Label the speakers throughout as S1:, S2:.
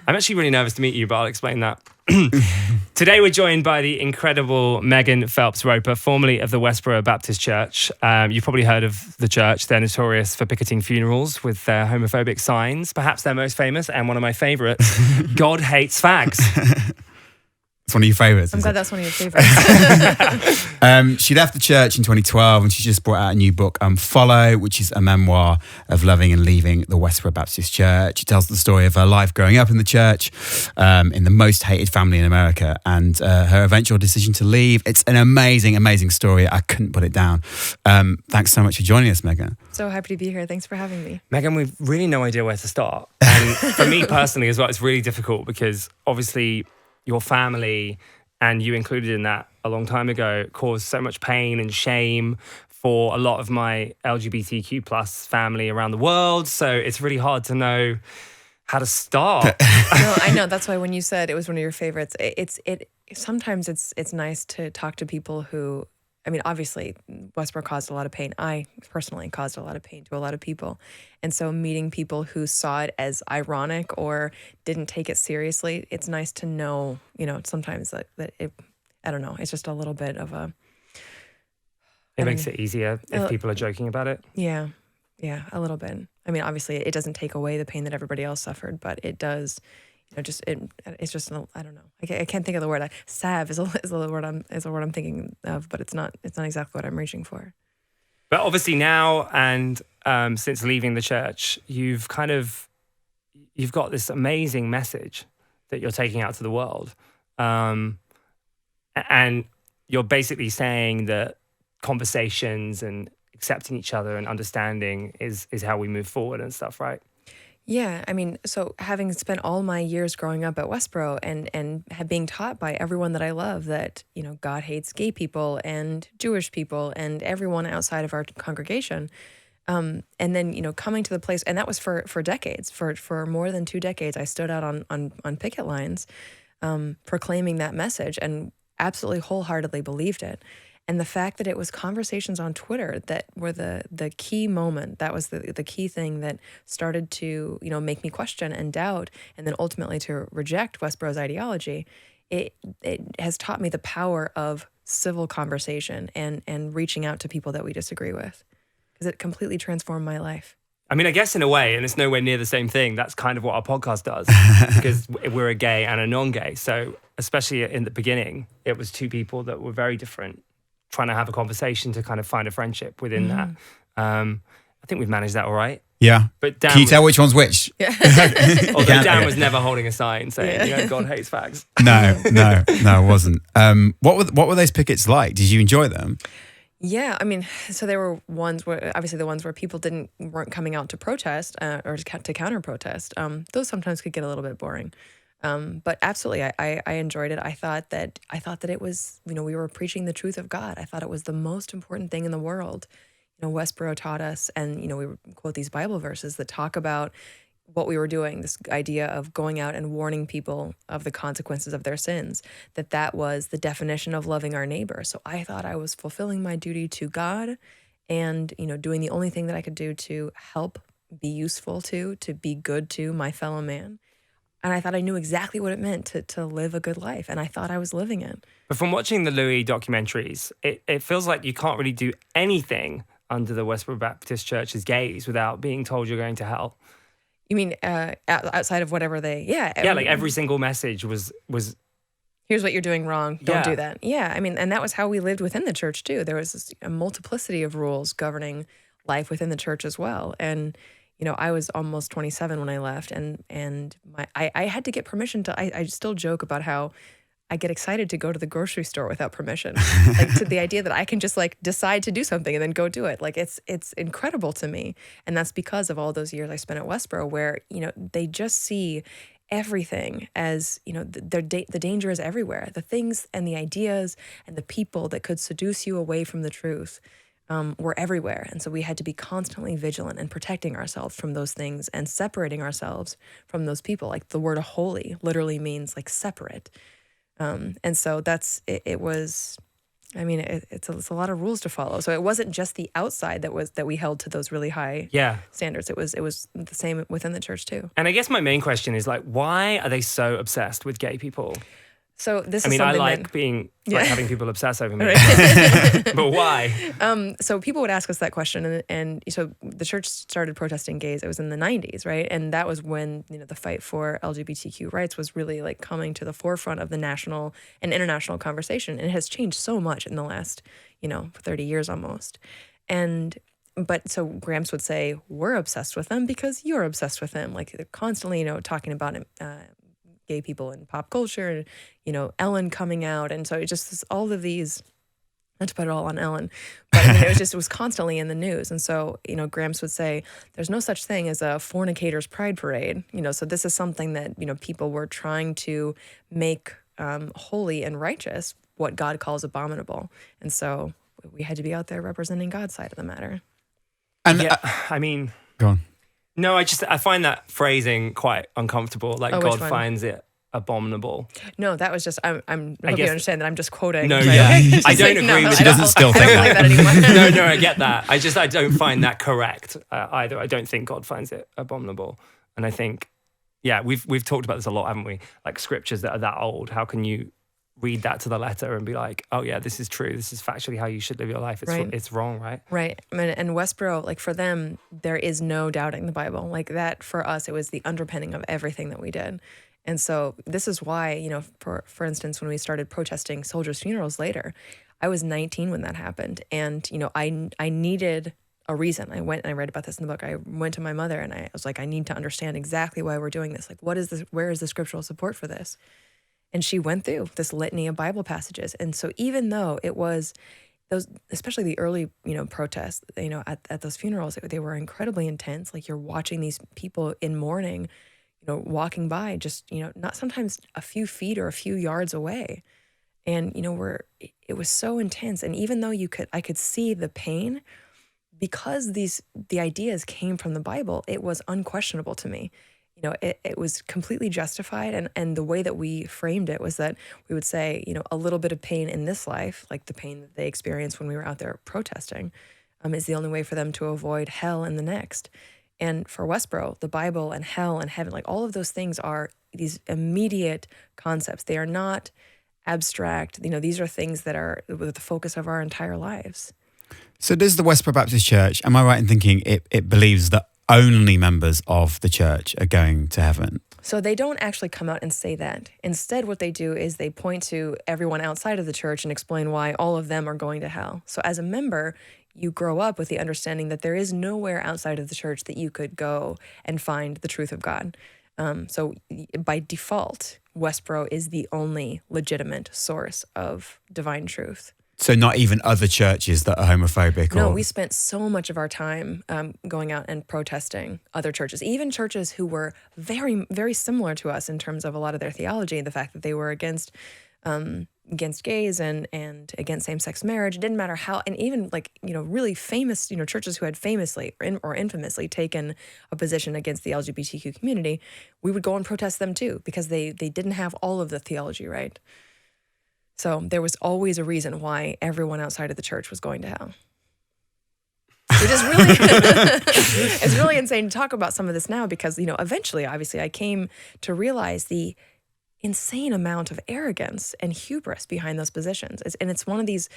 S1: I'm actually really nervous to meet you, but I'll explain that. Today we're joined by the incredible Megan Phelps Roper, formerly of the Westboro Baptist Church. You've probably heard of the church. They're notorious for picketing funerals with their homophobic signs. Perhaps their most famous and one of my favourites, God Hates Fags.
S2: It's one of your favourites.
S3: I'm glad that's one of your favourites.
S2: She left the church in 2012 and she just brought out a new book, Follow, which is a memoir of loving and leaving the Westboro Baptist Church. It tells the story of her life growing up in the church, in the most hated family in America, and her eventual decision to leave. It's an amazing, amazing story. I couldn't put it down. Thanks so much for joining us, Megan.
S3: So happy to be here. Thanks for having me.
S1: Megan, we've really no idea where to start. And for me personally as well, it's really difficult because obviously your family, and you included in that a long time ago, caused so much pain and shame for a lot of my LGBTQ plus family around the world. So it's really hard to know how to start.
S3: No, I know. That's why when you said it was one of your favorites, sometimes it's nice to talk to people who, I mean, obviously Westboro caused a lot of pain. I personally caused a lot of pain to a lot of people. And so meeting people who saw it as ironic or didn't take it seriously, it's nice to know, sometimes that it, I don't know, it's just a little bit of a...
S1: It makes it easier if people are joking about it.
S3: Yeah, a little bit. I mean, obviously it doesn't take away the pain that everybody else suffered, but it does... it's just I don't know. I can't think of the word. Salve is a word I'm thinking of, but it's not exactly what I'm reaching for.
S1: But obviously now and since leaving the church, you've got this amazing message that you're taking out to the world, and you're basically saying that conversations and accepting each other and understanding is how we move forward and stuff, right?
S3: Yeah, I mean, so having spent all my years growing up at Westboro and being taught by everyone that I love that, God hates gay people and Jewish people and everyone outside of our congregation. And then, coming to the place, and that was for decades, for more than 2 decades, I stood out on picket lines, proclaiming that message and absolutely wholeheartedly believed it. And the fact that it was conversations on Twitter that were the key moment, that was the key thing that started to, make me question and doubt, and then ultimately to reject Westboro's ideology, it has taught me the power of civil conversation and reaching out to people that we disagree with, because it completely transformed my life.
S1: I mean, I guess in a way, and it's nowhere near the same thing, that's kind of what our podcast does, because we're a gay and a non-gay. So especially in the beginning, it was 2 people that were very different, trying to have a conversation to kind of find a friendship within that. I think we've managed that all right.
S2: Yeah.
S1: But Dan,
S2: can you tell which one's which?
S3: Yeah.
S1: Although Dan was never holding a sign saying, God hates fags.
S2: No, it wasn't. What were those pickets like? Did you enjoy them?
S3: Yeah, I mean, so there were ones where, obviously the ones where people weren't coming out to protest or to counter protest. Those sometimes could get a little bit boring. But absolutely, I enjoyed it. I thought that it was, we were preaching the truth of God. I thought it was the most important thing in the world. Westboro taught us, and, we would quote these Bible verses that talk about what we were doing, this idea of going out and warning people of the consequences of their sins, that was the definition of loving our neighbor. So I thought I was fulfilling my duty to God and, doing the only thing that I could do to help be useful to be good to my fellow man. And I thought I knew exactly what it meant to live a good life. And I thought I was living it.
S1: But from watching the Louis documentaries, it feels like you can't really do anything under the Westboro Baptist Church's gaze without being told you're going to hell.
S3: You mean outside of whatever they... Yeah,
S1: like every single message was...
S3: Here's what you're doing wrong. Don't do that. Yeah, I mean, and that was how we lived within the church too. There was a multiplicity of rules governing life within the church as well. And... I was almost 27 when I left, and I had to get permission to. I still joke about how I get excited to go to the grocery store without permission, like to the idea that I can just decide to do something and then go do it. Like it's incredible to me, and that's because of all those years I spent at Westboro, where they just see everything as the danger is everywhere. The things and the ideas and the people that could seduce you away from the truth. Were everywhere. And so we had to be constantly vigilant and protecting ourselves from those things and separating ourselves from those people. Like the word holy literally means separate. And so it was I mean, it's a lot of rules to follow. So it wasn't just the outside that we held to those really high
S1: Yeah.
S3: standards. It was the same within the church too.
S1: And I guess my main question is like, why are they so obsessed with gay people?
S3: So this
S1: I
S3: is
S1: mean, I
S3: something
S1: like
S3: that,
S1: being
S3: Yeah.
S1: like having people obsess over me,
S3: Right.
S1: but why?
S3: So people would ask us that question, and so the church started protesting gays. It was in the 90s, right? And that was when the fight for LGBTQ rights was really like coming to the forefront of the national and international conversation. And it has changed so much in the last 30 years almost. But so Gramps would say, we're obsessed with them because you're obsessed with them. Like they're constantly talking about gay people in pop culture, and Ellen coming out, and so it just all of these. Not to put it all on Ellen, but I mean, it was constantly in the news. And so, Gramps would say, there's no such thing as a fornicator's pride parade. So this is something that, people were trying to make holy and righteous, what God calls abominable. And so we had to be out there representing God's side of the matter.
S2: And
S1: Yeah, I mean,
S2: go on.
S1: no, I find that phrasing quite uncomfortable. Like
S3: Oh, which
S1: God
S3: one?
S1: finds it abominable.
S3: No, that was just, I hope
S1: guess-
S3: you understand that I'm just quoting.
S1: No,
S3: Right?
S1: yeah. I
S3: It's
S1: don't agree with
S2: She doesn't still
S3: I
S2: think
S3: don't
S2: that.
S3: believe that anymore.
S1: No, I get that. I don't find that correct either. I don't think God finds it abominable. And I think, yeah, we've talked about this a lot, haven't we? Like scriptures that are that old. How can you read that to the letter and be like, oh yeah, this is true. This is factually how you should live your life.
S3: Right.
S1: It's wrong, right?
S3: Right. I mean, and Westboro, like for them, there is no doubting the Bible. Like that for us, it was the underpinning of everything that we did. And so this is why, for instance, when we started protesting soldiers' funerals later, I was 19 when that happened. And, I needed a reason. I went and I read about this in the book. I went to my mother and I was like, I need to understand exactly why we're doing this. Like, what is this? Where is the scriptural support for this? And she went through this litany of Bible passages. And so even though it was those, especially the early, protests, at those funerals, they were incredibly intense. Like you're watching these people in mourning, walking by just, not sometimes a few feet or a few yards away. And, it was so intense. And even though I could see the pain, because the ideas came from the Bible, it was unquestionable to me. It was completely justified. And the way that we framed it was that we would say, a little bit of pain in this life, like the pain that they experienced when we were out there protesting, is the only way for them to avoid hell in the next. And for Westboro, the Bible and hell and heaven, like all of those things are these immediate concepts. They are not abstract. These are things that are the focus of our entire lives.
S2: So does the Westboro Baptist Church, am I right in thinking it believes that only members of the church are going to heaven?
S3: So they don't actually come out and say that. Instead, what they do is they point to everyone outside of the church and explain why all of them are going to hell. So as a member, you grow up with the understanding that there is nowhere outside of the church that you could go and find the truth of God. So by default, Westboro is the only legitimate source of divine truth.
S2: So not even other churches that are homophobic?
S3: No,
S2: or
S3: we spent so much of our time going out and protesting other churches, even churches who were very, very similar to us in terms of a lot of their theology, the fact that they were against gays and against same-sex marriage. It didn't matter how, and even really famous, churches who had famously or infamously taken a position against the LGBTQ community, we would go and protest them too, because they didn't have all of the theology right. So there was always a reason why everyone outside of the church was going to hell. Which is really, it's really insane to talk about some of this now because, eventually, obviously, I came to realize the insane amount of arrogance and hubris behind those positions. It's one of these,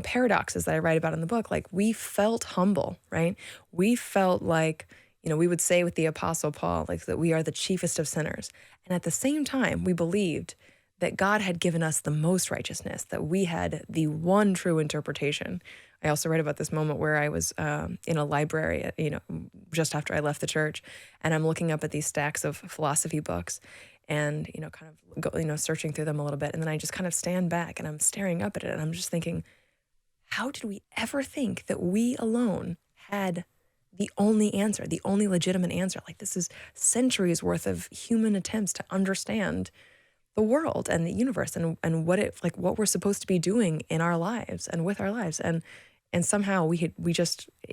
S3: paradoxes that I write about in the book. Like, we felt humble, right? We felt like, we would say with the Apostle Paul, like that we are the chiefest of sinners. And at the same time, we believed that God had given us the most righteousness, that we had the one true interpretation. I also read about this moment where I was in a library, just after I left the church, and I'm looking up at these stacks of philosophy books and, kind of searching through them a little bit. And then I just kind of stand back and I'm staring up at it and I'm just thinking, how did we ever think that we alone had the only answer, the only legitimate answer? Like, this is centuries worth of human attempts to understand the world and the universe and what we're supposed to be doing in our lives and with our lives. And And somehow it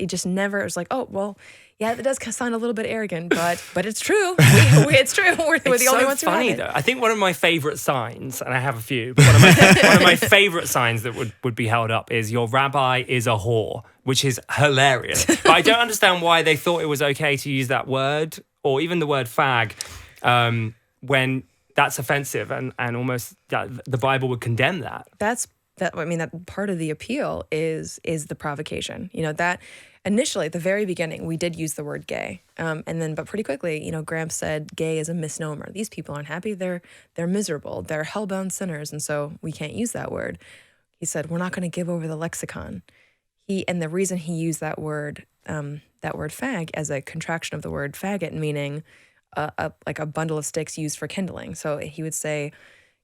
S3: just never, it was like, oh, well, yeah, it does sound a little bit arrogant, but it's true. It's true. We're the only ones who have it.
S1: Though. I think one of my favorite signs, and I have a few, but one of my favorite signs that would be held up is your rabbi is a whore, which is hilarious. But I don't understand why they thought it was okay to use that word, or even the word fag, when that's offensive, and almost the Bible would condemn that.
S3: That part of the appeal is the provocation. That initially at the very beginning we did use the word gay, but pretty quickly, Gramps said gay is a misnomer. These people aren't happy. They're miserable. They're hellbound sinners, and so we can't use that word. He said we're not going to give over the lexicon. And the reason he used that word fag as a contraction of the word faggot, meaning like a bundle of sticks used for kindling. So he would say,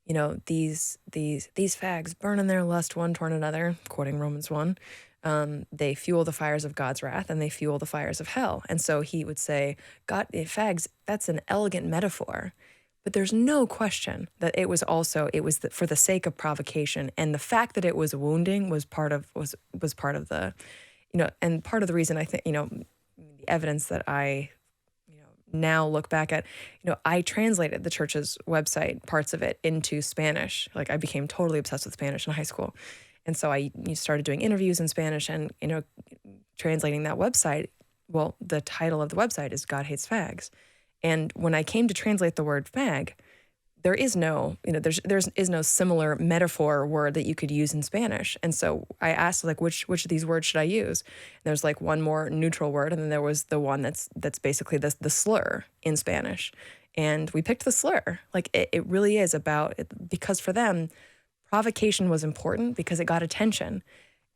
S3: these fags burn in their lust one toward another, quoting Romans 1. They fuel the fires of God's wrath, and they fuel the fires of hell. And so he would say, fags, that's an elegant metaphor. But there's no question that it was for the sake of provocation, and the fact that it was wounding was part of the, and part of the reason I think, the evidence that I now look back at, I translated the church's website, parts of it, into Spanish. Like, I became totally obsessed with Spanish in high school. And so I started doing interviews in Spanish and, translating that website. Well, the title of the website is God Hates Fags. And when I came to translate the word fag, there is no, there's no similar metaphor word that you could use in Spanish. And so I asked, like, which of these words should I use? And there's like one more neutral word, and then there was the one that's basically the slur in Spanish. And we picked the slur. Like, it really is about, because for them, provocation was important because it got attention.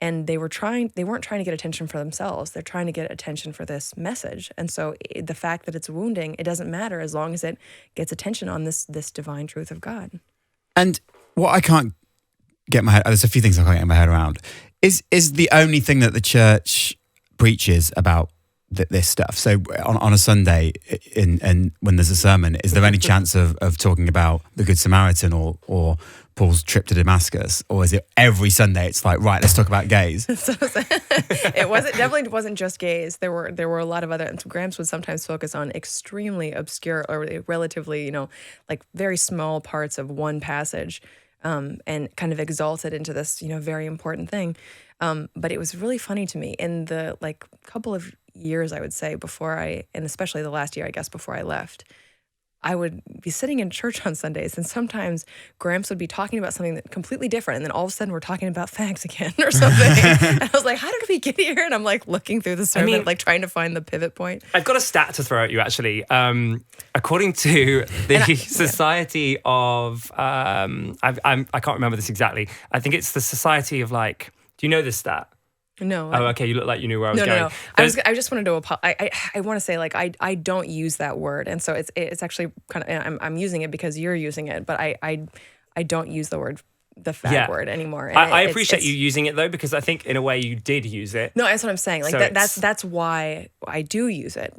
S3: And they weren't trying to get attention for themselves. They're trying to get attention for this message. And so the fact that it's wounding, it doesn't matter as long as it gets attention on this divine truth of God.
S2: And what I can't get my head, there's a few things I can't get my head around, is the only thing that the church preaches about this stuff. So on a Sunday, and when there's a sermon, is there any chance of talking about the Good Samaritan or Paul's trip to Damascus, or is it every Sunday it's like, right, let's talk about gays?
S3: It definitely wasn't just gays. There were a lot of other. Gramps would sometimes focus on extremely obscure or relatively, like very small parts of one passage, and kind of exalt it into this, very important thing. But it was really funny to me in the couple of years, I would say, and especially the last year, I guess, before I left, I would be sitting in church on Sundays, and sometimes Gramps would be talking about something that completely different, and then all of a sudden we're talking about fags again or something. And I was like, how did we get here? And I'm like looking through the sermon, trying to find the pivot point.
S1: I've got a stat to throw at you, actually. According to the Society of, I can't remember this exactly. I think it's the Society of, do you know this stat?
S3: No.
S1: Oh, okay. You look like you knew where I was going.
S3: No. I just wanted to I want to say, I don't use that word, and so it's actually kind of, I'm using it because you're using it, but I don't use the word, the fag word anymore. And
S1: I appreciate you using it though, because I think in a way you did use it.
S3: No, that's what I'm saying. That's why I do use it.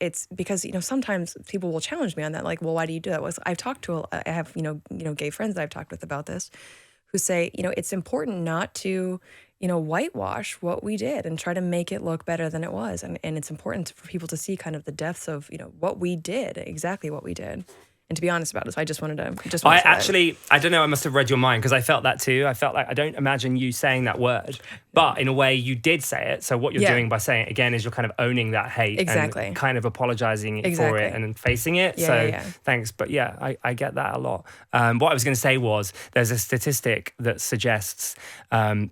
S3: It's because sometimes people will challenge me on that. Well, why do you do that? I have gay friends that I've talked with about this, who say it's important not to whitewash what we did and try to make it look better than it was. And it's important for people to see kind of the depths of, what we did, exactly what we did, and to be honest about it. So I just wanted to
S1: I don't know, I must have read your mind, because I felt that too. I felt like, I don't imagine you saying that word, but in a way you did say it. So what you're doing by saying it again is you're kind of owning that hate and kind of apologizing for it and facing it. Thanks. But I get that a lot. What I was going to say was, there's a statistic that suggests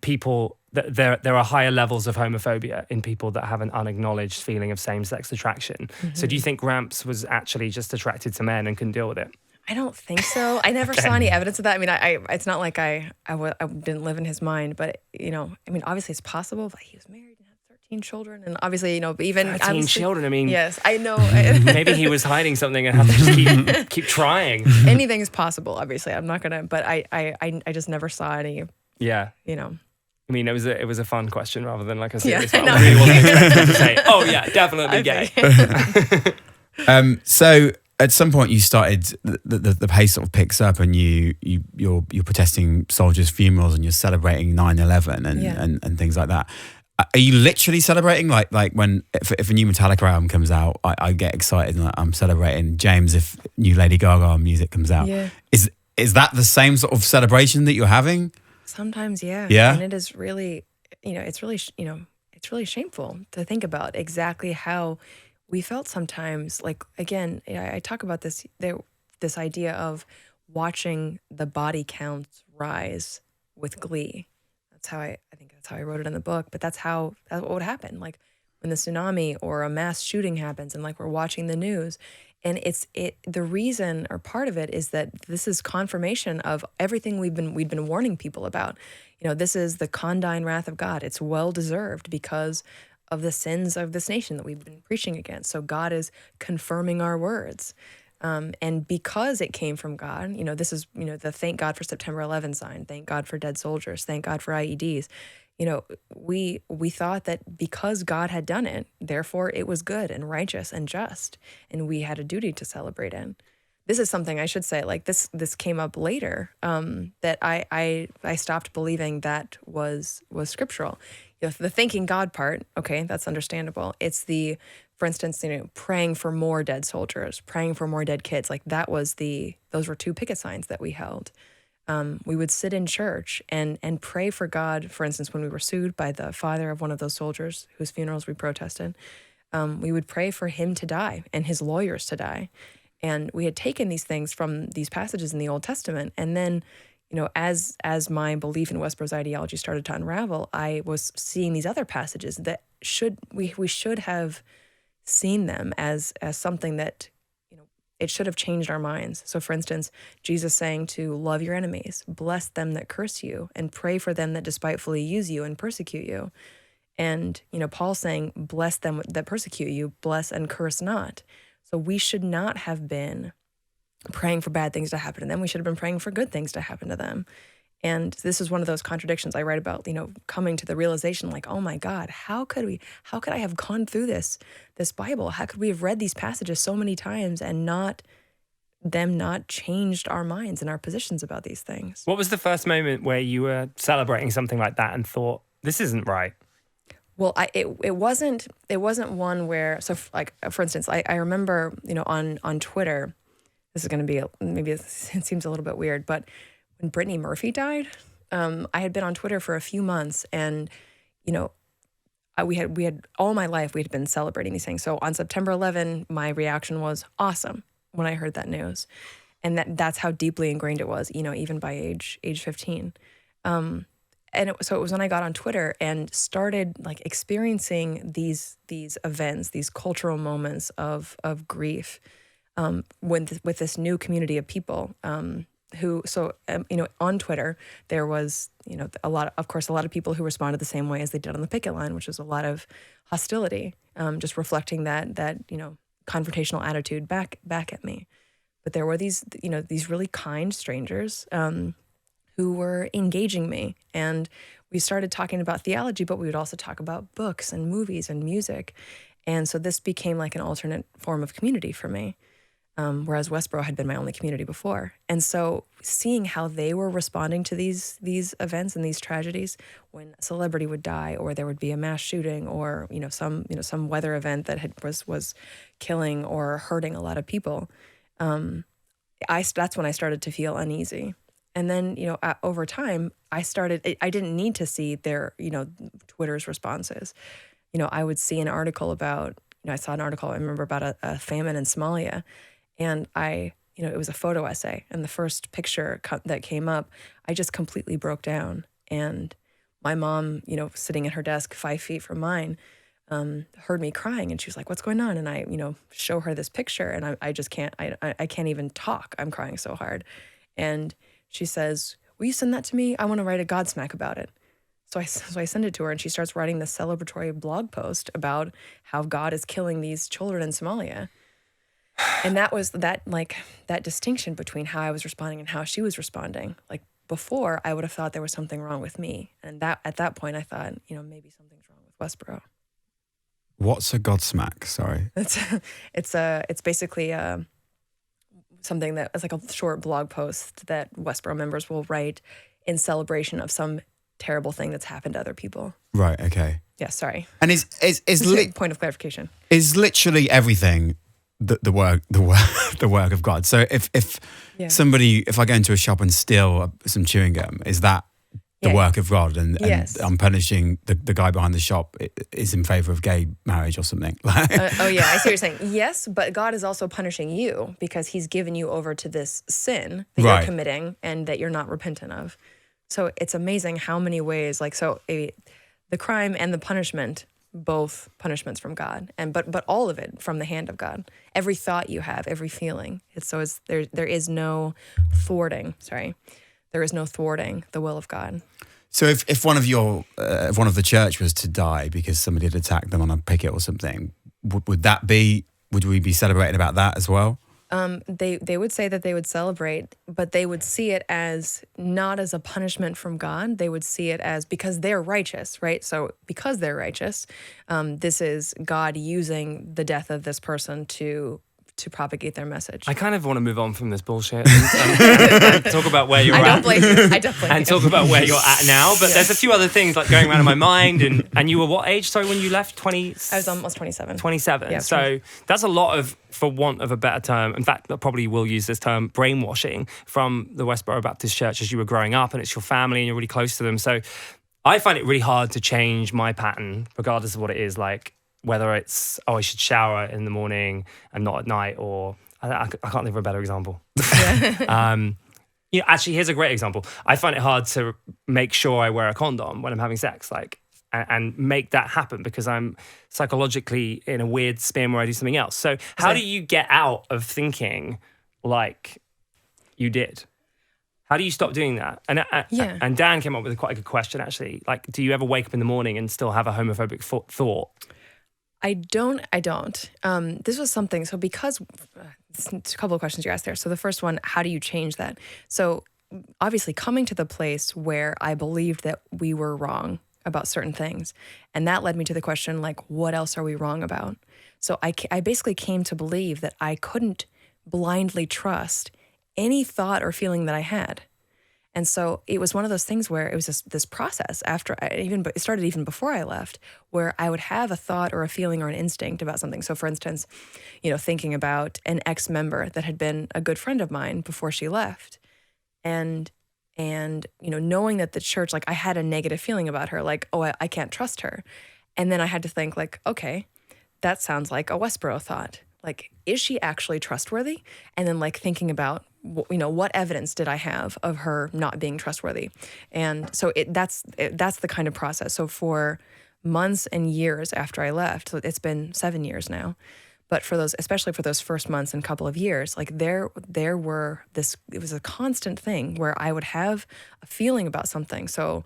S1: people that there are higher levels of homophobia in people that have an unacknowledged feeling of same-sex attraction. Mm-hmm. So do you think Gramps was actually just attracted to men and couldn't deal with it?
S3: I don't think so. I never saw any evidence of that. I mean, it's not like I didn't live in his mind, but obviously it's possible. But he was married and had 13 children, and obviously, even
S1: 13 children. I mean,
S3: yes, I know.
S1: Maybe he was hiding something and had to just keep trying.
S3: Anything is possible. Obviously, I'm not gonna. But I just never saw any.
S1: Yeah. I mean, it was a fun question rather than like a serious one.
S3: No.
S1: I really wasn't expecting to say, oh yeah, definitely gay.
S2: So at some point you started, the pace sort of picks up, and you're protesting soldiers' funerals, and you're celebrating 9/11 and things like that. Are you literally celebrating? Like when if a new Metallica album comes out, I get excited and I'm celebrating. James, if new Lady Gaga music comes out,
S3: Yeah.
S2: is that the same sort of celebration that you're having?
S3: Sometimes, yeah.
S2: Yeah?
S3: And it is really, it's really, it's really shameful to think about exactly how we felt sometimes. Like, again, I talk about this idea of watching the body counts rise with glee. That's how I think that's how I wrote it in the book. But that's what would happen. Like when the tsunami or a mass shooting happens, and like we're watching the news, and the reason or part of it is that this is confirmation of everything we'd been warning people about. This is the condign wrath of God. It's well deserved because of the sins of this nation that we've been preaching against. So God is confirming our words. And because it came from God, this is, the thank God for September 11 sign, thank God for dead soldiers, thank God for IEDs. We thought that because God had done it, therefore it was good and righteous and just, and we had a duty to celebrate in. This is something I should say, like this came up later, that I stopped believing that was scriptural. The thanking God part, okay, that's understandable. It's for instance, praying for more dead soldiers, praying for more dead kids. Like those were 2 picket signs that we held. We would sit in church and pray for God. For instance, when we were sued by the father of one of those soldiers whose funerals we protested, we would pray for him to die and his lawyers to die. And we had taken these things from these passages in the Old Testament. And then, as my belief in Westboro's ideology started to unravel, I was seeing these other passages that we should have seen them as something that, it should have changed our minds. So for instance, Jesus saying to love your enemies, bless them that curse you, and pray for them that despitefully use you and persecute you. And, Paul saying, bless them that persecute you, bless and curse not. So we should not have been praying for bad things to happen to them. We should have been praying for good things to happen to them. And this is one of those contradictions I write about, coming to the realization like, oh my God, how could I have gone through this Bible? How could we have read these passages so many times and not changed our minds and our positions about these things?
S1: What was the first moment where you were celebrating something like that and thought, this isn't right?
S3: Well, it wasn't one where, so like, for instance, I remember, on Twitter, this is going to be, maybe it seems a little bit weird, but when Brittany Murphy died, I had been on Twitter for a few months, and we had all my life we had been celebrating these things. So on September 11, my reaction was awesome when I heard that news, and that's how deeply ingrained it was. Even by age 15, and so it was when I got on Twitter and started like experiencing these events, these cultural moments of grief, with this new community of people. On Twitter, there was, a lot of people who responded the same way as they did on the picket line, which was a lot of hostility, just reflecting that confrontational attitude back at me. But there were these really kind strangers, who were engaging me, and we started talking about theology, but we would also talk about books and movies and music. And so this became like an alternate form of community for me. Whereas Westboro had been my only community before. And so seeing how they were responding to these events and these tragedies, when a celebrity would die or there would be a mass shooting or, some weather event that was killing or hurting a lot of people, that's when I started to feel uneasy. And then, over time, I didn't need to see their, Twitter's responses. I would see an article about, I saw an article, I remember about a famine in Somalia. And it was a photo essay, and the first picture that came up, I just completely broke down. And my mom, sitting at her desk 5 feet from mine, heard me crying, and she was like, "What's going on?" And I, show her this picture, and I just can't, I can't even talk. I'm crying so hard. And she says, "Will you send that to me? I want to write a Godsmack about it." So I send it to her, and she starts writing this celebratory blog post about how God is killing these children in Somalia. And that was that distinction between how I was responding and how she was responding. Like before, I would have thought there was something wrong with me. And at that point, I thought, maybe something's wrong with Westboro.
S2: What's a Godsmack? Sorry.
S3: It's basically something that is like a short blog post that Westboro members will write in celebration of some terrible thing that's happened to other people.
S2: Right. Okay.
S3: Yeah, sorry.
S2: And
S3: Point of clarification.
S2: is literally everything the work the work of God. So if
S3: Yeah.
S2: if I go into a shop and steal some chewing gum, is that the
S3: Yeah.
S2: work of God? And
S3: Yes.
S2: I'm punishing the guy behind the shop is in favor of gay marriage or something.
S3: Oh yeah, I see what you're saying. Yes, but God is also punishing you because he's given you over to this sin that
S2: Right.
S3: you're committing and that you're not repentant of. So it's amazing how many ways, the crime and the punishment, both punishments from God, but all of it from the hand of God. Every thought you have, every feeling. There is no thwarting. There is no thwarting the will of God.
S2: So if one of the church was to die because somebody had attacked them on a picket or something, would we be celebrating about that as well?
S3: They would say that they would celebrate, but they would see it as not as a punishment from God. They would see it as because they're righteous, right? So because they're righteous, this is God using the death of this person to propagate their message.
S1: I kind of want to move on from this bullshit and talk about where you're
S3: I
S1: at.
S3: don't blame you. I don't blame
S1: And
S3: you.
S1: talk about where you're at now. But there's a few other things like going around in my mind. And you were what age? Sorry, when you left? 20?
S3: I was almost 27.
S1: 27.
S3: Yeah,
S1: So that's a lot of, for want of a better term, in fact, I probably will use this term, brainwashing from the Westboro Baptist Church as you were growing up, and it's your family and you're really close to them. So I find it really hard to change my pattern, regardless of what it is, like whether it's, I should shower in the morning and not at night, or I can't think of a better example. Actually, here's a great example. I find it hard to make sure I wear a condom when I'm having sex, and make that happen because I'm psychologically in a weird spin where I do something else. So how do you get out of thinking like you did? How do you stop doing that? And Dan came up with quite a good question, actually. Like, do you ever wake up in the morning and still have a homophobic thought?
S3: I don't. This was something, so because, it's a couple of questions you asked there. So the first one, how do you change that? So obviously coming to the place where I believed that we were wrong about certain things. And that led me to the question, like, what else are we wrong about? So I basically came to believe that I couldn't blindly trust any thought or feeling that I had. And so it was one of those things where it was this process it started even before I left, where I would have a thought or a feeling or an instinct about something. So for instance, thinking about an ex-member that had been a good friend of mine before she left, and knowing that the church, like I had a negative feeling about her, like, I can't trust her. And then I had to think like, okay, that sounds like a Westboro thought. Like, is she actually trustworthy? And then like thinking about, what evidence did I have of her not being trustworthy? And so that's the kind of process. So for months and years after I left, so it's been 7 years now, but especially for those first months and couple of years, like it was a constant thing where I would have a feeling about something. So,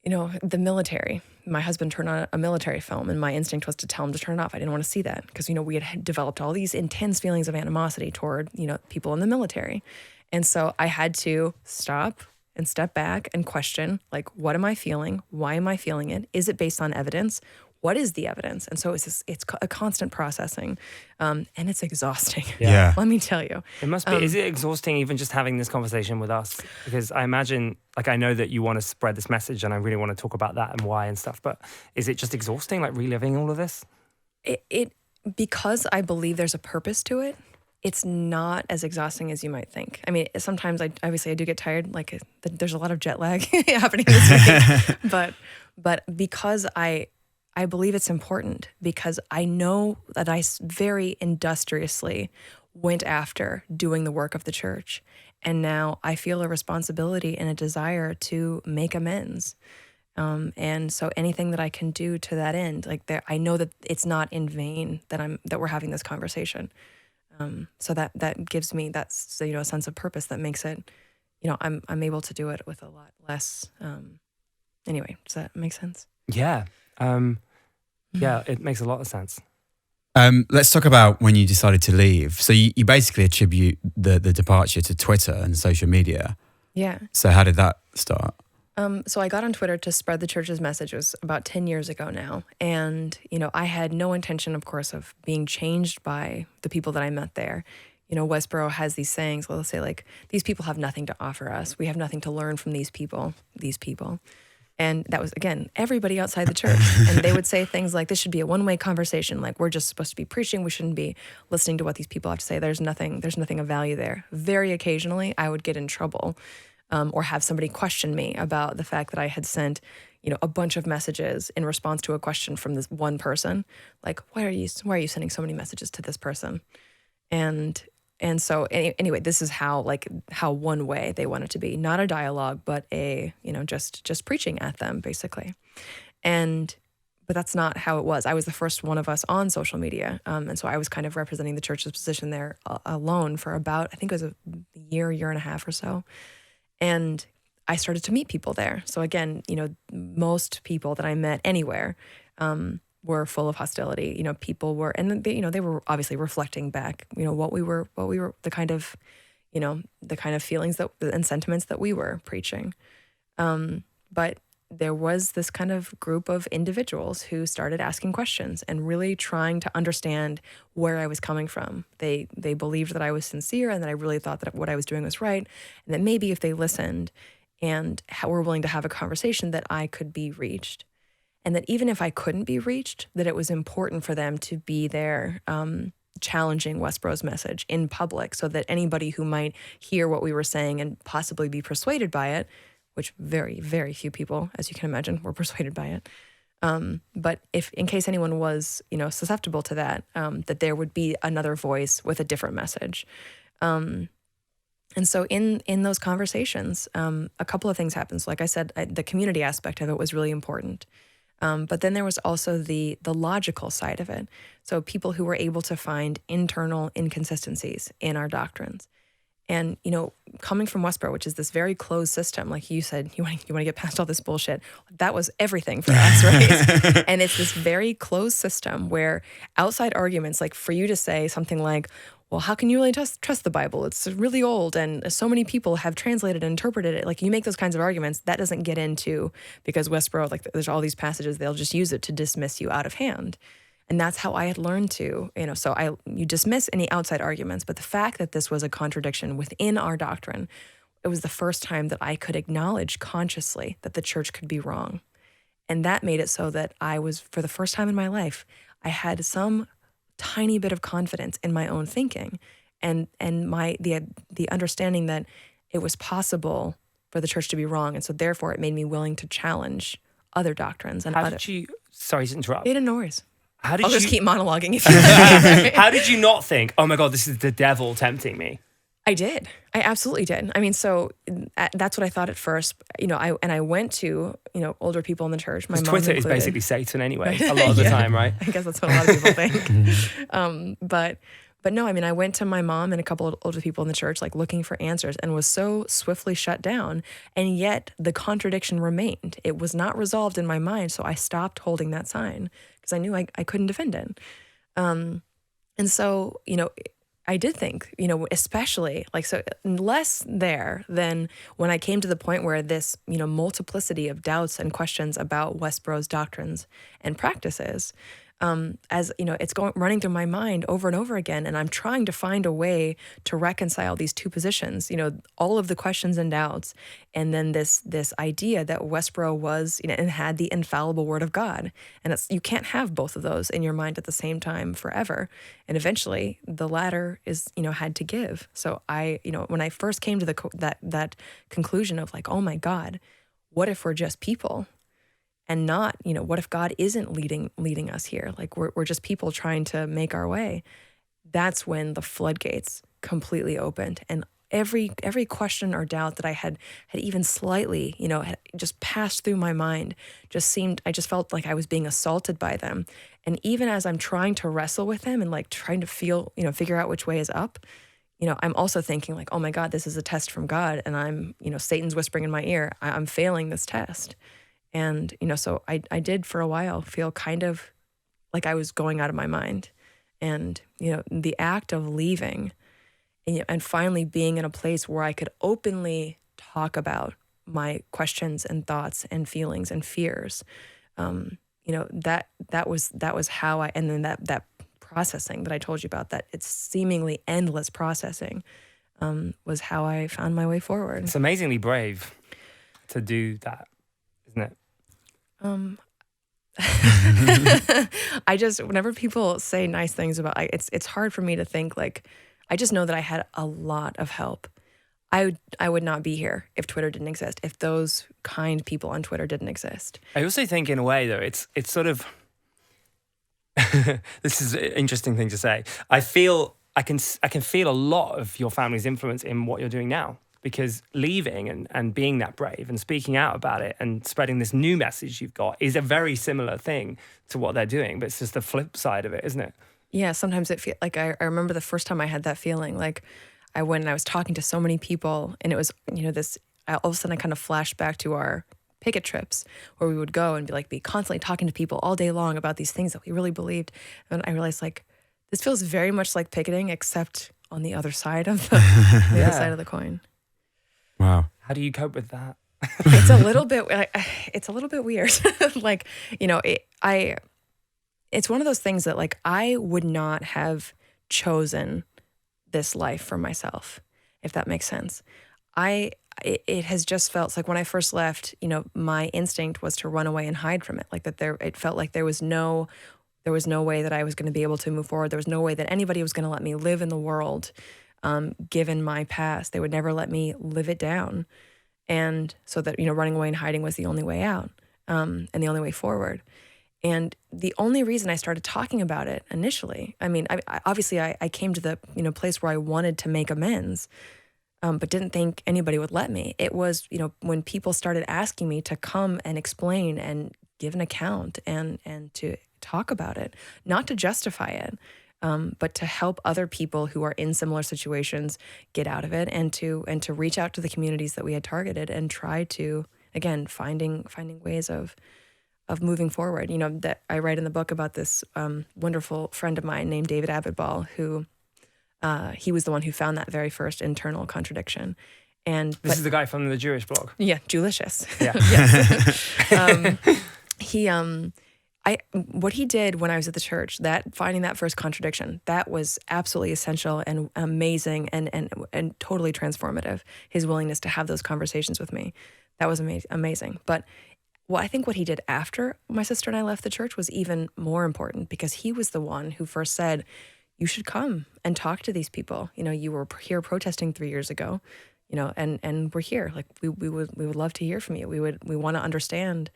S3: the military, my husband turned on a military film and my instinct was to tell him to turn it off. I didn't want to see that because, we had developed all these intense feelings of animosity toward, people in the military. And so I had to stop and step back and question, like, what am I feeling? Why am I feeling it? Is it based on evidence? What is the evidence? And so it's a constant processing, and it's exhausting.
S2: Yeah.
S3: Let me tell you.
S1: It must be. Is it exhausting even just having this conversation with us? Because I imagine, like, I know that you want to spread this message and I really want to talk about that and why and stuff, but is it just exhausting, like reliving all of this?
S3: Because I believe there's a purpose to it, it's not as exhausting as you might think. I mean, sometimes I do get tired. Like, there's a lot of jet lag happening this week. But because I believe it's important, because I know that I very industriously went after doing the work of the church. And now I feel a responsibility and a desire to make amends. And so anything that I can do to that end, I know that it's not in vain that we're having this conversation. So that gives me a sense of purpose that makes it, I'm able to do it with a lot less. Anyway, does that make sense?
S1: Yeah. Yeah, it makes a lot of sense.
S2: Let's talk about when you decided to leave. So you basically attribute the departure to Twitter and social media.
S3: Yeah.
S2: So how did that start?
S3: So I got on Twitter to spread the church's message. It was about 10 years ago now. And, I had no intention, of course, of being changed by the people that I met there. Westboro has these sayings. Let's say like, these people have nothing to offer us. We have nothing to learn from these people. And that was, again, everybody outside the church. And they would say things like, this should be a one-way conversation. Like, we're just supposed to be preaching. We shouldn't be listening to what these people have to say. There's nothing of value there. Very occasionally, I would get in trouble or have somebody question me about the fact that I had sent, a bunch of messages in response to a question from this one person. Like, why are you sending so many messages to this person? And so anyway, this is how one way they want it to be, not a dialogue, but just preaching at them basically. But that's not how it was. I was the first one of us on social media. And so I was kind of representing the church's position there alone for about, I think it was a year and a half or so. And I started to meet people there. So again, most people that I met anywhere, were full of hostility. People were, and they were obviously reflecting back, what we were, the kind of feelings and sentiments that we were preaching. But there was this kind of group of individuals who started asking questions and really trying to understand where I was coming from. They believed that I was sincere and that I really thought that what I was doing was right, and that maybe if they listened and were willing to have a conversation, that I could be reached. And that even if I couldn't be reached, that it was important for them to be there challenging Westboro's message in public, so that anybody who might hear what we were saying and possibly be persuaded by it, which very, very few people, as you can imagine, were persuaded by it. But if, in case anyone was, susceptible to that, that there would be another voice with a different message. And so in those conversations, a couple of things happened. So like I said, the community aspect of it was really important. But then there was also the logical side of it. So people who were able to find internal inconsistencies in our doctrines. And, coming from Westboro, which is this very closed system, like you said, you want to get past all this bullshit. That was everything for us, right? And it's this very closed system where outside arguments, like for you to say something like, well, how can you really trust the Bible? It's really old and so many people have translated and interpreted it. Like you make those kinds of arguments, that doesn't get into, because Westboro, like there's all these passages, they'll just use it to dismiss you out of hand. And that's how I had learned to, you dismiss any outside arguments, but the fact that this was a contradiction within our doctrine, it was the first time that I could acknowledge consciously that the church could be wrong. And that made it so that I was, for the first time in my life, I had some tiny bit of confidence in my own thinking and the understanding that it was possible for the church to be wrong. And so therefore it made me willing to challenge other doctrines. And
S1: sorry to interrupt.
S3: Yeah, no worries.
S1: I'll
S3: just keep monologuing if you
S1: How did you not think, oh my God, this is the devil tempting me?
S3: I did. I absolutely did. I mean, so that's what I thought at first. I went to, older people in the church. My mom
S1: Twitter
S3: included.
S1: is basically Satan anyway, a lot of the time, right?
S3: I guess that's what a lot of people think. But no, I mean, I went to my mom and a couple of older people in the church, like looking for answers, and was so swiftly shut down. And yet the contradiction remained. It was not resolved in my mind. So I stopped holding that sign because I knew I couldn't defend it. And so, I did think, especially so less there than when I came to the point where this, multiplicity of doubts and questions about Westboro's doctrines and practices, it's running through my mind over and over again. And I'm trying to find a way to reconcile these two positions, all of the questions and doubts. And then this idea that Westboro was, and had the infallible word of God. And you can't have both of those in your mind at the same time forever. And eventually the latter is, had to give. So when I first came to that conclusion of like, oh my God, what if we're just people? And not, what if God isn't leading us here? Like we're just people trying to make our way. That's when the floodgates completely opened. And every question or doubt that I had even slightly, had just passed through my mind, I just felt like I was being assaulted by them. And even as I'm trying to wrestle with them and like trying to figure out which way is up, I'm also thinking like, oh my God, this is a test from God. And I'm, Satan's whispering in my ear, I'm failing this test. And, so I did for a while feel kind of like I was going out of my mind. And, the act of leaving and finally being in a place where I could openly talk about my questions and thoughts and feelings and fears, that was how and then that processing that I told you about, that it's seemingly endless processing, was how I found my way forward.
S1: It's amazingly brave to do that, isn't it?
S3: I just, whenever people say nice things about, it's hard for me to think, like, I just know that I had a lot of help. I would not be here if Twitter didn't exist, if those kind people on Twitter didn't exist.
S1: I also think, in a way, though, it's sort of this is an interesting thing to say. I can feel a lot of your family's influence in what you're doing now, because leaving and being that brave and speaking out about it and spreading this new message you've got is a very similar thing to what they're doing, but it's just the flip side of it, isn't it?
S3: Yeah, sometimes it feels like, I remember the first time I had that feeling, like I went and I was talking to so many people, and it was, this, all of a sudden I kind of flashed back to our picket trips where we would go and be constantly talking to people all day long about these things that we really believed. And I realized, like, this feels very much like picketing, except on the other side of the, other side of the coin.
S2: Wow.
S1: How do you cope with that?
S3: It's a little bit weird. Like, it's one of those things that, like, I would not have chosen this life for myself, if that makes sense. It has just felt like, when I first left, my instinct was to run away and hide from it. Like, that it felt like there was no way that I was going to be able to move forward. There was no way that anybody was going to let me live in the world, given my past. They would never let me live it down. And so that, running away and hiding was the only way out, and the only way forward. And the only reason I started talking about it initially, obviously I came to the place where I wanted to make amends, but didn't think anybody would let me. It was, when people started asking me to come and explain and give an account and to talk about it, not to justify it, but to help other people who are in similar situations get out of it, and to reach out to the communities that we had targeted and try to, again, finding ways of moving forward. That I write in the book about this wonderful friend of mine named David Abitbol, who he was the one who found that very first internal contradiction. And
S1: this is the guy from the Jewish blog.
S3: Yeah, Jewlicious.
S1: Yeah.
S3: Yes. What he did when I was at the church, that finding that first contradiction, that was absolutely essential and amazing and totally transformative. His willingness to have those conversations with me, that was amazing. But I think what he did after my sister and I left the church was even more important, because he was the one who first said, you should come and talk to these people. You were here protesting 3 years ago, and we're here. Like, we would love to hear from you. We want to understand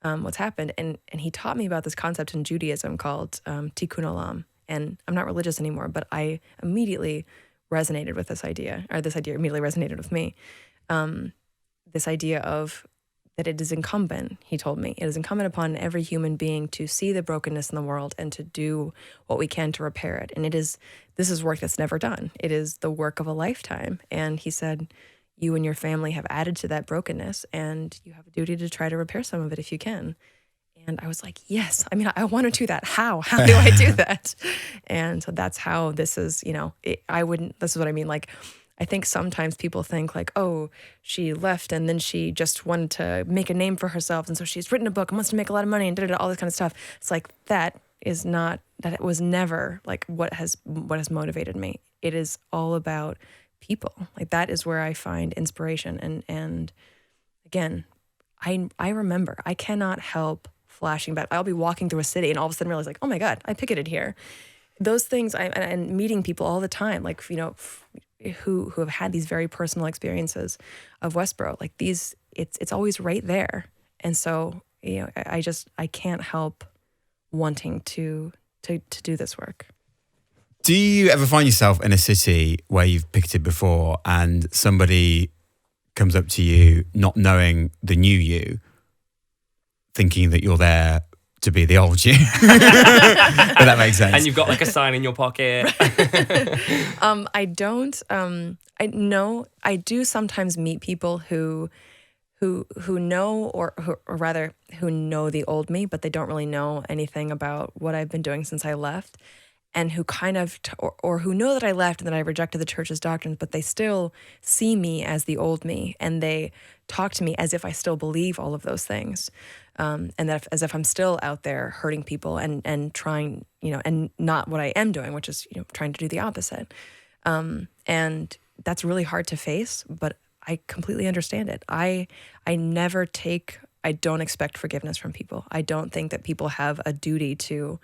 S3: what's happened. And he taught me about this concept in Judaism called tikkun olam. And I'm not religious anymore, but I immediately resonated with this idea, or this idea immediately resonated with me. This idea of that it is incumbent, he told me, it is incumbent upon every human being to see the brokenness in the world and to do what we can to repair it. And this is work that's never done. It is the work of a lifetime. And he said, you and your family have added to that brokenness, and you have a duty to try to repair some of it if you can. And I was like, yes, I want to do that. How do I do that? And so that's how this is, this is what I mean. Like, I think sometimes people think, like, oh, she left and then she just wanted to make a name for herself, and so she's written a book and wants to make a lot of money and all this kind of stuff. It's like, that was never like what has motivated me. It is all about people. Like, that is where I find inspiration. And again, I remember, I cannot help flashing back. I'll be walking through a city and all of a sudden realize, like, oh my God, I picketed here. Those things, and meeting people all the time, like, who have had these very personal experiences of Westboro, like these, it's always right there. And so, I can't help wanting to do this work.
S2: Do you ever find yourself in a city where you've picketed before and somebody comes up to you not knowing the new you, thinking that you're there to be the old you? If that makes sense.
S1: And you've got like a sign in your pocket.
S3: I don't. I do sometimes meet people who know, or rather who know the old me, but they don't really know anything about what I've been doing since I left, and who kind of, or who know that I left and that I rejected the church's doctrines, but they still see me as the old me, and they talk to me as if I still believe all of those things. and that as if I'm still out there hurting people and trying, and not what I am doing, which is, trying to do the opposite. And that's really hard to face, but I completely understand it. I don't expect forgiveness from people. I don't think that people have a duty to,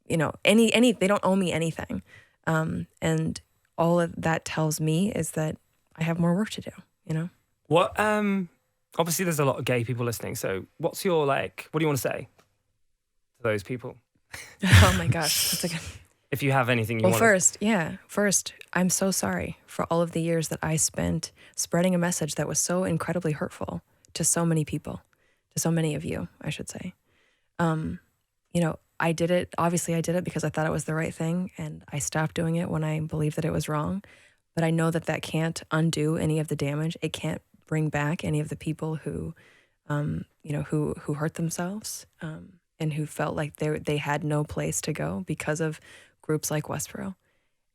S3: they don't owe me anything. And all of that tells me is that I have more work to do,
S1: What, obviously there's a lot of gay people listening. So what's your, what do you want to say to those people?
S3: Oh my gosh. That's a good...
S1: If you have anything you
S3: well,
S1: want
S3: first, I'm so sorry for all of the years that I spent spreading a message that was so incredibly hurtful to so many people, to so many of you, I should say. I did it because I thought it was the right thing, and I stopped doing it when I believed that it was wrong. But I know that can't undo any of the damage. It can't bring back any of the people who hurt themselves, and who felt like they had no place to go because of groups like Westboro.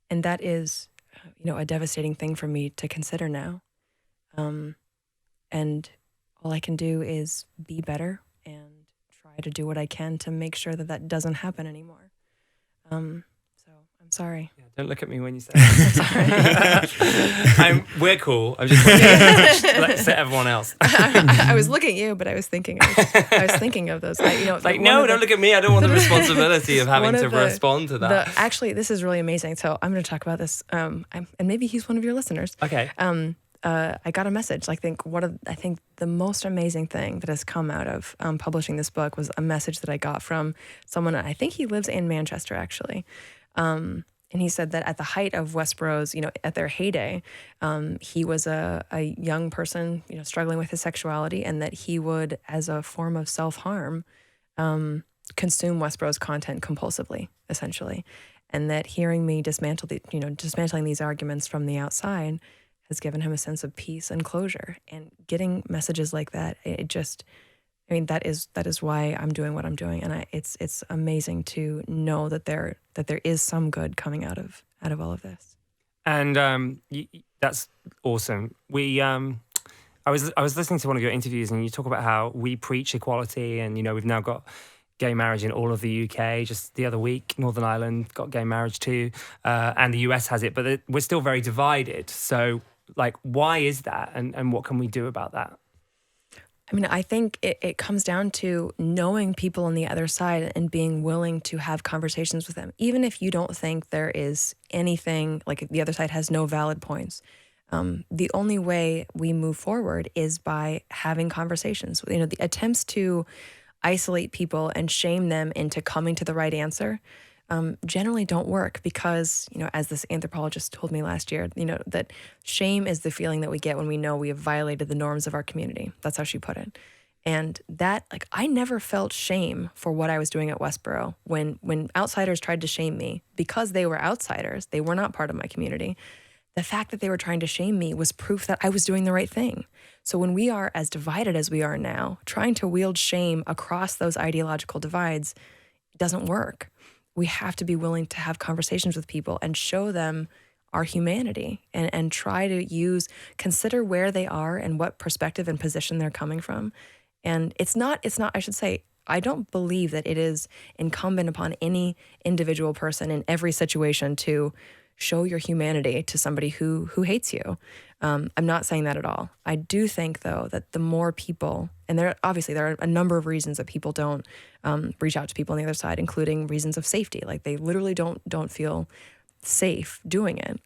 S3: And that is, a devastating thing for me to consider now. And all I can do is be better and try to do what I can to make sure that doesn't happen anymore. So I'm sorry.
S1: Yeah, don't look at me when you say that. We're cool. I'm just let's say everyone else.
S3: I was looking at you, but I was thinking of those.
S1: Don't look at me. I don't want the responsibility of having to respond to that.
S3: Actually, this is really amazing. So I'm going to talk about this. And maybe he's one of your listeners.
S1: Okay.
S3: I got a message. I think the most amazing thing that has come out of publishing this book was a message that I got from someone. I think he lives in Manchester, actually. And he said that at the height of Westboro's, at their heyday, he was a young person, struggling with his sexuality, and that he would, as a form of self-harm, consume Westboro's content compulsively, essentially. And that hearing me dismantling these arguments from the outside has given him a sense of peace and closure. And getting messages like that, that is why I'm doing what I'm doing, and it's amazing to know that there is some good coming out of all of this.
S1: And that's awesome. I was listening to one of your interviews, and you talk about how we preach equality, and we've now got gay marriage in all of the UK. Just the other week, Northern Ireland got gay marriage too, and the US has it, but we're still very divided. So, why is that, and what can we do about that?
S3: I think it comes down to knowing people on the other side and being willing to have conversations with them, even if you don't think there is anything, like the other side has no valid points. The only way we move forward is by having conversations. The attempts to isolate people and shame them into coming to the right answer generally don't work, because, as this anthropologist told me last year, that shame is the feeling that we get when we know we have violated the norms of our community. That's how she put it. And that, I never felt shame for what I was doing at Westboro. When outsiders tried to shame me because they were outsiders, they were not part of my community. The fact that they were trying to shame me was proof that I was doing the right thing. So when we are as divided as we are now, trying to wield shame across those ideological divides doesn't work. We have to be willing to have conversations with people and show them our humanity, and try to consider where they are and what perspective and position they're coming from. And it's not, I should say, I don't believe that it is incumbent upon any individual person in every situation to show your humanity to somebody who hates you. I'm not saying that at all. I do think, though, that the more people, and there are a number of reasons that people don't reach out to people on the other side, including reasons of safety. They literally don't feel safe doing it.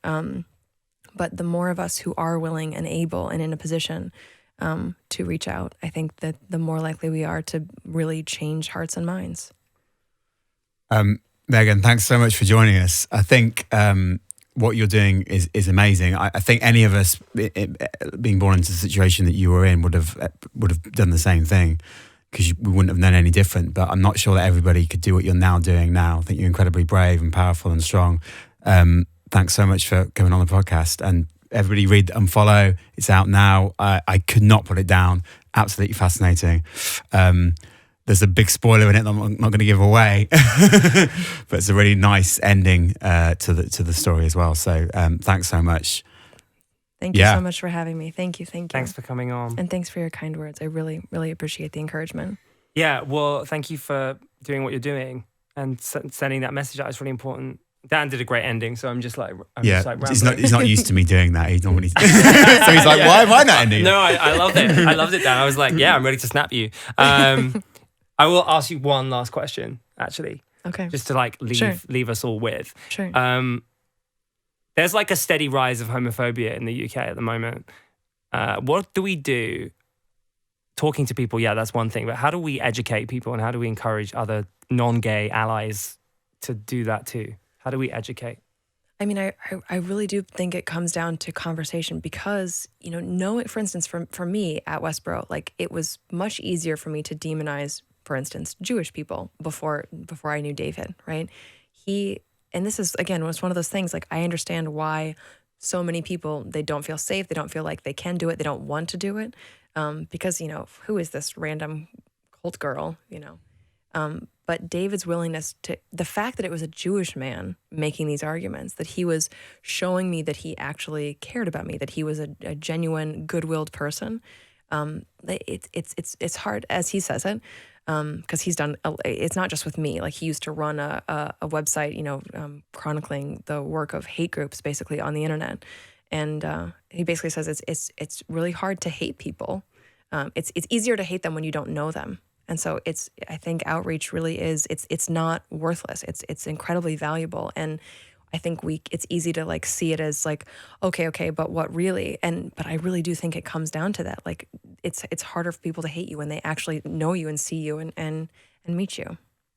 S3: But the more of us who are willing and able and in a position to reach out, I think that the more likely we are to really change hearts and minds.
S2: Megan, thanks so much for joining us. I think what you're doing is amazing. I think any of us being born into the situation that you were in would have done the same thing, because we wouldn't have known any different. But I'm not sure that everybody could do what you're now doing now. I think you're incredibly brave and powerful and strong. Thanks so much for coming on the podcast. And everybody read Unfollow. It's out now. I could not put it down. Absolutely fascinating. There's a big spoiler in it that I'm not going to give away, but it's a really nice ending to the story as well. So thanks so much.
S3: Thank you so much for having me. Thank you.
S1: Thanks for coming on.
S3: And thanks for your kind words. I really, really appreciate the encouragement.
S1: Yeah, well, thank you for doing what you're doing and sending that message out. It's really important. Dan did a great ending, so I'm just like rambling.
S2: He's not used to me doing that. He's normally so he's like, why am I not ending?
S1: No, I loved it. I loved it, Dan. I was like, yeah, I'm ready to snap you. I will ask you one last question, actually.
S3: Okay.
S1: Just to like leave us all with.
S3: Sure.
S1: There's like a steady rise of homophobia in the UK at the moment. What do we do? Talking to people, yeah, that's one thing. But how do we educate people, and how do we encourage other non-gay allies to do that too? How do we educate?
S3: I mean, I really do think it comes down to conversation because, you know, knowing, for instance, for me at Westboro, like it was much easier for me to demonize, for instance, Jewish people before I knew David, right? And this is, again, was one of those things, like I understand why so many people, they don't feel safe, they don't feel like they can do it, they don't want to do it, because, you know, who is this random cult girl, you know? But David's willingness the fact that it was a Jewish man making these arguments, that he was showing me that he actually cared about me, that he was a genuine, good-willed person. It's hard, as he says it, because he's done. It's not just with me. Like he used to run a website, you know, chronicling the work of hate groups, basically on the internet, and he basically says it's really hard to hate people. It's easier to hate them when you don't know them. And so I think outreach really is, it's not worthless. It's incredibly valuable. And I think it's easy to like see it as like, okay, but what really? But I really do think it comes down to that. Like it's harder for people to hate you when they actually know you and see you and meet you.